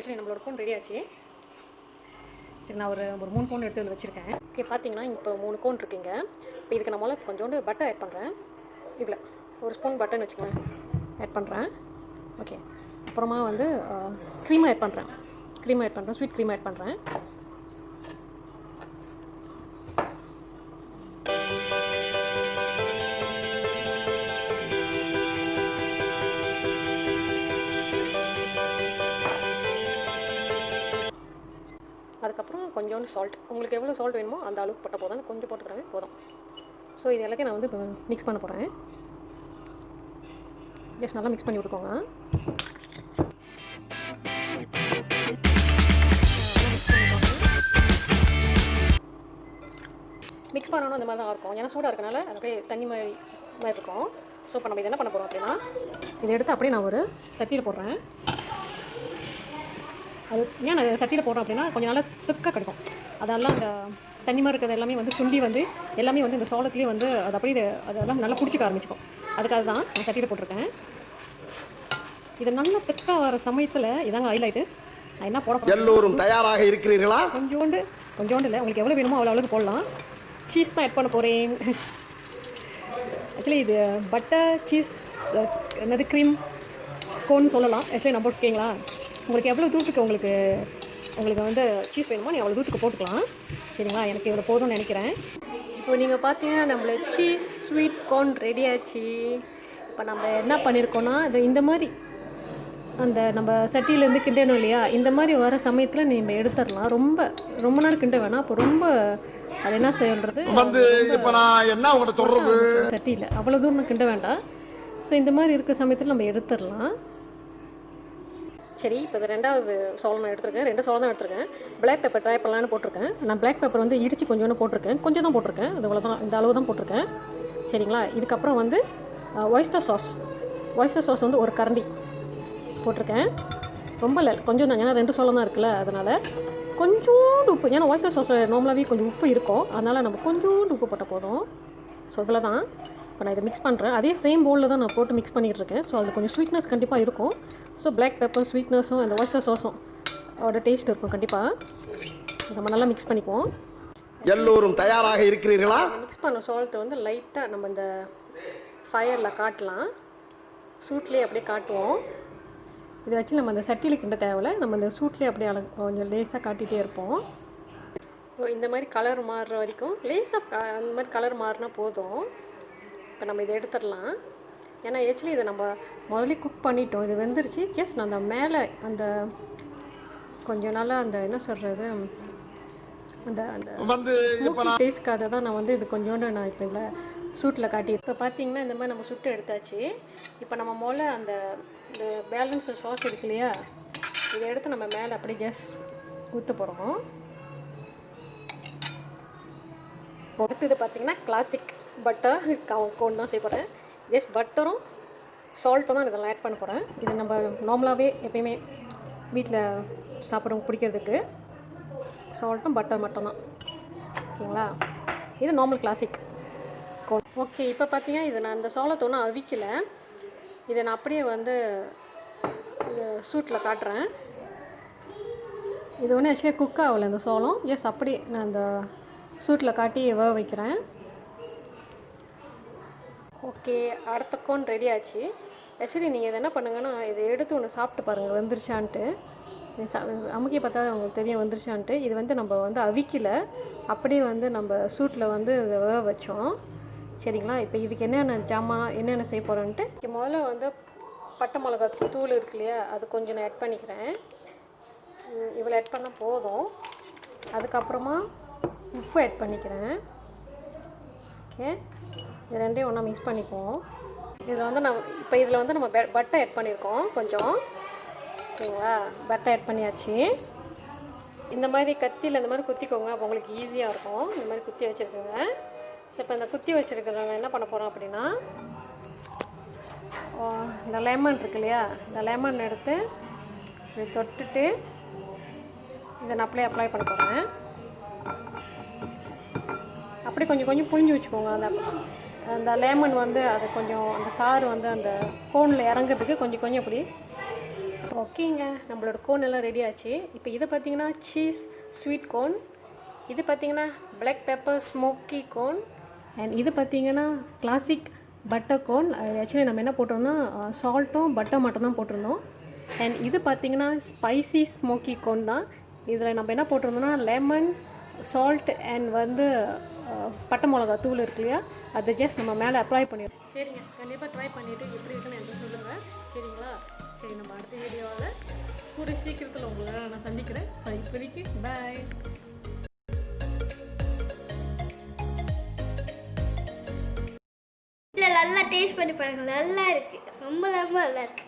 Actually நம்மளோட cone ready ஆச்சு. சரி, நான் ஒரு 3 கோன் எடுத்து வச்சுருக்கேன். ஓகே, பார்த்தீங்கன்னா இப்போ 3 கோன் இருக்குங்க. இப்போ இதுக்கு நான் முதல்ல கொஞ்சோண்டு பட்டர் ஆட் பண்ணுறேன். இவ்வளோ ஒரு ஸ்பூன் பட்டர்னு வச்சுக்கோங்க, ஆட் பண்ணுறேன். ஓகே, அப்புறமா வந்து க்ரீம் ஆட் பண்ணுறேன். ஸ்வீட் க்ரீம் ஆட் பண்ணுறேன். அதுக்கப்புறம் கொஞ்சோண்டு சால்ட், உங்களுக்கு எவ்வளோ சால்ட் வேணுமோ அந்த அளவுக்கு போட்டால் போதும். கொஞ்சம் போட்டுக்கிறாங்க போதும். ஸோ இது எல்லாத்தையும் நான் வந்து இப்போ மிக்ஸ் பண்ண போகிறேன். ஜஸ்ட் நல்லா மிக்ஸ் பண்ணி விட்டுக்கோங்க. மிக்ஸ் பண்ணணும் இந்த மாதிரி தான் இருக்கும். ஏன்னா சூடாக இருக்கனால அப்படியே தண்ணி மாதிரி இருக்கும். ஸோ இப்போ நம்ம இது என்ன பண்ண போகிறோம் அப்படின்னா, இதை எடுத்து அப்படியே நான் ஒரு சட்டியில் போடுறேன். அது ஏன் நான் சட்டியில் போடுறோம் அப்படின்னா கொஞ்சம் நல்லா திக்காக கிடைக்கும். அதெல்லாம் அந்த தண்ணி மாதிரி இருக்கிறது எல்லாமே வந்து சுண்டி வந்து எல்லாமே வந்து இந்த சோளத்துலேயே வந்து அது அப்படியே அதெல்லாம் நல்லா பிடிச்சிக்க ஆரம்பிச்சிக்கும். அதுக்காக தான் நான் சட்டியில் போட்டிருக்கேன். இது நல்லா திக்காக வர சமயத்தில் இதாங்க ஹைலைட்டு. நான் என்ன போட போகிறேன், எல்லோரும் தயாராக இருக்கிறீர்களா? கொஞ்சோண்டு இல்லை, உங்களுக்கு எவ்வளோ வேணுமோ அவ்வளோக்கு போடலாம். சீஸ் தான் ஆட் பண்ண போகிறேன். ஆக்சுவலி இது பட்டர் சீஸ் என்னது க்ரீம் கோன்னு சொல்லலாம். ஆக்சுவலி நான் போட்டுக்கீங்களா, உங்களுக்கு எவ்வளோ தூரத்துக்கு உங்களுக்கு வந்து சீஸ் வேணுமோ நீங்கள் அவ்வளோ தூரத்துக்கு போட்டுக்கலாம். சரிங்களா, எனக்கு இவ்வளோ போதும்னு நினைக்கிறேன். இப்போ நீங்கள் பார்த்தீங்கன்னா நம்மள சீஸ் ஸ்வீட் கார்ன் ரெடி ஆச்சு. இப்போ நம்ம என்ன பண்ணியிருக்கோன்னா, இந்த மாதிரி அந்த நம்ம சட்டியிலேருந்து கிண்டணும் இல்லையா, இந்த மாதிரி வர சமயத்தில் நீங்கள் எடுத்துடலாம். ரொம்ப நாள் கிண்ட வேணாம். அப்போ ரொம்ப அது என்ன செய்யறது வந்து இப்போ நான் என்ன உங்கள்கிட்ட சொல்கிறது, சட்டியில் அவ்வளோ தூரம் கிண்ட வேண்டாம். ஸோ இந்த மாதிரி இருக்கிற சமயத்தில் நம்ம எடுத்துடலாம். சரி, இப்போ இது 2வது சோளம் நான் எடுத்துருக்கேன். 2 சோளம் தான் எடுத்துருக்கேன். பிளாக் பெப்பர் ட்ரை பண்ணலான்னு போட்டிருக்கேன். நான் பிளாக் பெப்பர் வந்து இடித்து கொஞ்சோன்னு போட்டிருக்கேன். கொஞ்சம் தான் போட்டிருக்கேன். அது இவ்வளோ தான், இந்த அளவு தான் போட்டிருக்கேன். சரிங்களா, இதுக்கப்புறம் வந்து ஒய்ஸ்டர் சாஸ் வந்து ஒரு கரண்டி போட்டிருக்கேன். ரொம்ப இல்லை, கொஞ்சம் தான். ஏன்னா 2 சோளம் தான் இருக்குல்ல, அதனால் கொஞ்சோண்டு உப்பு. ஏன்னா ஒய்ஸ்டர் சாஸில் நார்மலாகவே கொஞ்சம் உப்பு இருக்கும். அதனால் நம்ம கொஞ்சோண்டு உப்பு போட்டால் போதும். ஸோ இவ்வளோ தான். இப்போ நான் இதை மிக்ஸ் பண்ணுறேன். அதே சேம் பவுலில் தான் நான் போட்டு மிக்ஸ் பண்ணிகிட்டு இருக்கேன். ஸோ அதில் கொஞ்சம் ஸ்வீட்னஸ் கண்டிப்பாக இருக்கும். ஸோ பிளாக் பெப்பர் ஸ்வீட்னஸும் அந்த ஒய்ஸ்டர் சாஸும் அதோட டேஸ்ட் இருக்கும் கண்டிப்பாக. நம்ம நல்லா மிக்ஸ் பண்ணிக்குவோம். எல்லோரும் தயாராக இருக்கிறீர்களா? மிக்ஸ் பண்ண சோளத்தை வந்து லைட்டாக நம்ம இந்த ஃபயரில் காட்டலாம். சூட்லேயே அப்படியே காட்டுவோம். இதை வச்சு நம்ம அந்த சட்டியில் கிண்ட தேவையில்ல, நம்ம இந்த சூட்லேயே அப்படியே கொஞ்சம் லேஸாக காட்டிகிட்டே இருப்போம். இந்த மாதிரி கலர் மாறுற வரைக்கும் லேஸாக அந்த மாதிரி கலர் மாறினா போதும். இப்போ நம்ம இதை எடுத்துடலாம். ஏன்னா ஆக்சுவலி இதை நம்ம முதல்ல குக் பண்ணிட்டோம். இது வெந்துருச்சு. நான் அந்த மேலே அந்த கொஞ்சம் நல்லா அந்த என்ன சொல்கிறது அந்த டேஸ்ட்காக தான் நான் வந்து இது கொஞ்சோண்டு நான் இப்போ இதில் சூட்டில் காட்டி. இப்போ பார்த்தீங்கன்னா இந்த மாதிரி நம்ம சுட்டு எடுத்தாச்சு. இப்போ நம்ம முதல்ல அந்த இந்த பேலன்ஸ் சாஸ் இருக்கு இல்லையா, இதை எடுத்து நம்ம மேலே அப்படியே ஜஸ்ட் ஊற்ற போகிறோம். அடுத்து இது பார்த்திங்கன்னா கிளாசிக் பட்டர் கோன் தான் செய்ய போகிறேன். ஜஸ்ட் பட்டரும் சால்ட்டும் தான் இதெல்லாம் ஆட் பண்ண போகிறேன். இது நம்ம நார்மலாகவே எப்பயுமே வீட்டில் சாப்பிட்றவங்க பிடிக்கிறதுக்கு சால்ட்டும் பட்டர் மட்டும் தான். ஓகேங்களா, இது நார்மல் கிளாசிக் கோன். ஓகே, இப்போ பார்த்தீங்கன்னா இது நான் அந்த சோளத்தை ஒன்றும் அவிக்கலை. இதை நான் அப்படியே வந்து சூட்டில் காட்டுறேன். இது ஒன்றும் ஆக்சுவலி குக் ஆகலை இந்த சோளம். அப்படியே நான் அந்த சூட்டில் காட்டி வேக வைக்கிறேன். ஓகே, அடுத்த கோன் ரெடி ஆச்சு. ஆக்சுவலி நீங்கள் இதை என்ன பண்ணுங்கன்னா, இதை எடுத்து ஒன்று சாப்பிட்டு பாருங்கள் வந்துருச்சான்ட்டு. அமுக்கி பார்த்தா உங்களுக்கு தெரியும் வந்துருச்சான்ட்டு. இது வந்து நம்ம வந்து அவிக்கலை, அப்படியே வந்து நம்ம சூட்டில் வந்து இதை வேக வச்சோம். சரிங்களா, இப்போ இதுக்கு என்னென்ன செய்ய போகிறோன்ட்டு முதல்ல வந்து பட்டை மிளகா தூள் இருக்கு இல்லையா, அது கொஞ்சம் நான் ஆட் பண்ணிக்கிறேன். இவ்வளோ ஆட் பண்ணால் போதும். அதுக்கப்புறமா உப்பு ஆட் பண்ணிக்கிறேன். ஓகே, இது ரெண்டையும் ஒன்றா மிக்ஸ் பண்ணிக்குவோம். இதில் வந்து இதில் வந்து நம்ம பட்டை ஆட் பண்ணியிருக்கோம் கொஞ்சம். சரிங்களா, பட்டை ஆட் பண்ணியாச்சு. இந்த மாதிரி கத்தியில் இந்த மாதிரி குத்திக்கோங்க, அப்போ உங்களுக்கு ஈஸியாக இருக்கும். இந்த மாதிரி குத்தி வச்சுருக்கோங்க. ஸோ இப்போ இந்த குத்தி வச்சுருக்கிறவங்க என்ன பண்ண போகிறோம் அப்படின்னா, இந்த லெமன் இருக்கு இல்லையா, இந்த லெமன் எடுத்து இதை தொட்டுட்டு இதை நான் அப்படியே அப்ளை பண்ண போகிறேன். அப்படி கொஞ்சம் புழிஞ்சு வச்சுக்கோங்க. அந்த லெமன் வந்து அது கொஞ்சம் அந்த சாறு வந்து அந்த கோனில் இறங்குறதுக்கு கொஞ்சம் அப்படி ஓகேங்க, நம்மளோட கோன் எல்லாம் ரெடி ஆச்சு. இப்போ இது பார்த்தீங்கன்னா சீஸ் ஸ்வீட் கோன், இது பார்த்தீங்கன்னா black pepper smoky cone, and இது பார்த்தீங்கன்னா கிளாசிக் பட்டர் கோன். ஆக்சுவலி நம்ம என்ன போட்டோம்னா சால்ட்டும் பட்டர் மட்டும் தான் போட்டிருந்தோம். அண்ட் இது பார்த்தீங்கன்னா ஸ்பைசி ஸ்மோக்கி கோன் தான். இதில் நம்ம என்ன போட்டிருந்தோம்னா லெமன், சால்ட் அண்ட் வந்து பட்டை மிளகா தூள் இருக்கு இல்லையா, அதை ஜஸ்ட் நம்ம மேலே அப்ளை பண்ணிடுறோம். சரிங்க, கண்டிப்பாக ட்ரை பண்ணிவிட்டு எப்படி இருக்குன்னு எனக்கு சொல்லுங்கள். சரிங்களா? சரி, நம்ம அடுத்த வீடியோவில் கூடிய சீக்கிரத்தில் உங்களை நான் சந்திக்கிறேன். ஸோ இப்போதைக்கு பாய். இல்லை, நல்லா டேஸ்ட் பண்ணி பாருங்கள். நல்லா இருக்குது, ரொம்ப ரொம்ப நல்லா இருக்குது.